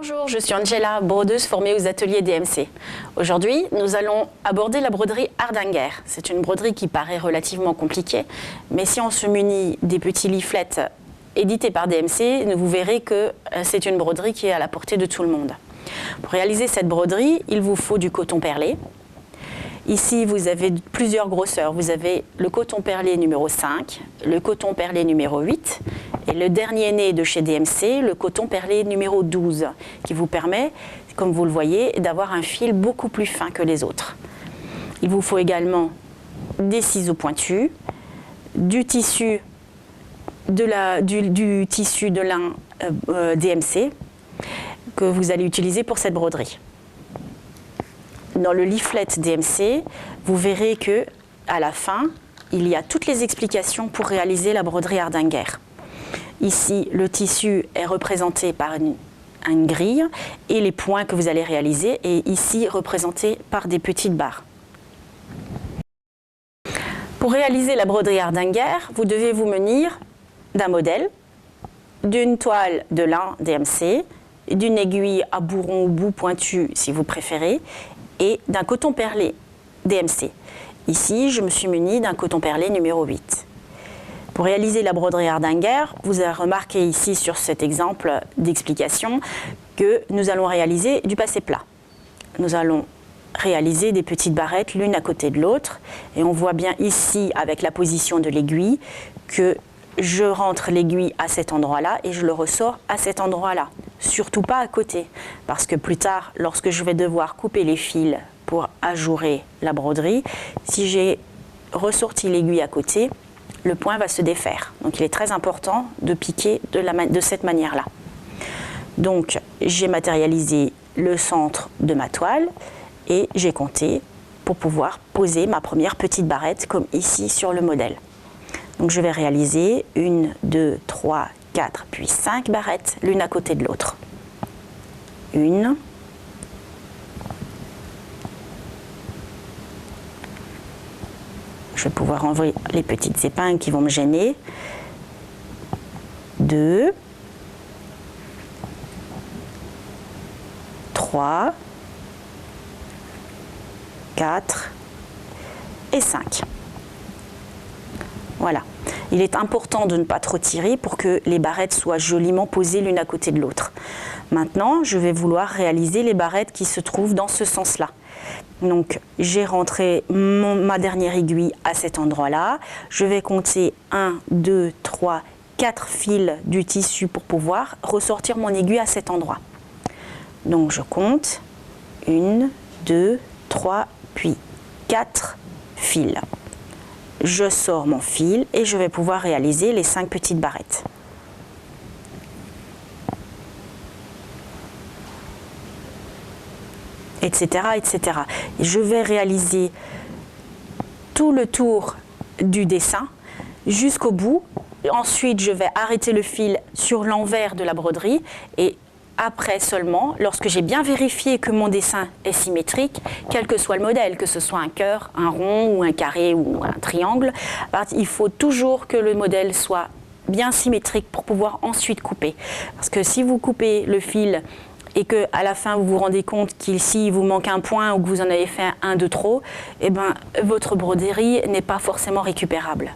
Bonjour, je suis Angela, brodeuse formée aux ateliers DMC. Aujourd'hui, nous allons aborder la broderie Hardanger. C'est une broderie qui paraît relativement compliquée, mais si on se munit des petits leaflets édités par DMC, vous verrez que c'est une broderie qui est à la portée de tout le monde. Pour réaliser cette broderie, il vous faut du coton perlé. Ici, vous avez plusieurs grosseurs. Vous avez le coton perlé numéro 5, le coton perlé numéro 8 et le dernier né de chez DMC, le coton perlé numéro 12, qui vous permet, comme vous le voyez, d'avoir un fil beaucoup plus fin que les autres. Il vous faut également des ciseaux pointus, du tissu de lin DMC que vous allez utiliser pour cette broderie. Dans le leaflet DMC, vous verrez que à la fin, il y a toutes les explications pour réaliser la broderie Hardanger. Ici, le tissu est représenté par une grille et les points que vous allez réaliser est ici représenté par des petites barres. Pour réaliser la broderie Hardanger, vous devez vous munir d'un modèle, d'une toile de lin DMC, d'une aiguille à bourron ou bout pointu si vous préférez, et d'un coton perlé DMC. Ici, je me suis munie d'un coton perlé numéro 8. Pour réaliser la broderie Hardanger, vous avez remarqué ici sur cet exemple d'explication que nous allons réaliser du passé plat. Nous allons réaliser des petites barrettes l'une à côté de l'autre et on voit bien ici avec la position de l'aiguille que je rentre l'aiguille à cet endroit-là et je le ressors à cet endroit-là. Surtout pas à côté, parce que plus tard, lorsque je vais devoir couper les fils pour ajourer la broderie, si j'ai ressorti l'aiguille à côté, le point va se défaire. Donc il est très important de piquer de cette manière-là. Donc j'ai matérialisé le centre de ma toile et j'ai compté pour pouvoir poser ma première petite barrette comme ici sur le modèle. Donc je vais réaliser 1, 2, 3, 4, puis 5 barrettes, l'une à côté de l'autre. 1, je vais pouvoir enlever les petites épingles qui vont me gêner. 2, 3, 4 et 5. Voilà. Il est important de ne pas trop tirer pour que les barrettes soient joliment posées l'une à côté de l'autre. Maintenant, je vais vouloir réaliser les barrettes qui se trouvent dans ce sens-là. Donc, j'ai rentré ma dernière aiguille à cet endroit-là. Je vais compter 1, 2, 3, 4 fils du tissu pour pouvoir ressortir mon aiguille à cet endroit. Donc, je compte 1, 2, 3, puis 4 fils. Je sors mon fil et je vais pouvoir réaliser les 5 petites barrettes. Etc., etc. Et je vais réaliser tout le tour du dessin jusqu'au bout. Ensuite, je vais arrêter le fil sur l'envers de la broderie et après seulement, lorsque j'ai bien vérifié que mon dessin est symétrique, quel que soit le modèle, que ce soit un cœur, un rond ou un carré ou un triangle, il faut toujours que le modèle soit bien symétrique pour pouvoir ensuite couper. Parce que si vous coupez le fil et qu'à la fin vous vous rendez compte qu'ici il vous manque un point ou que vous en avez fait un de trop, eh ben, votre broderie n'est pas forcément récupérable.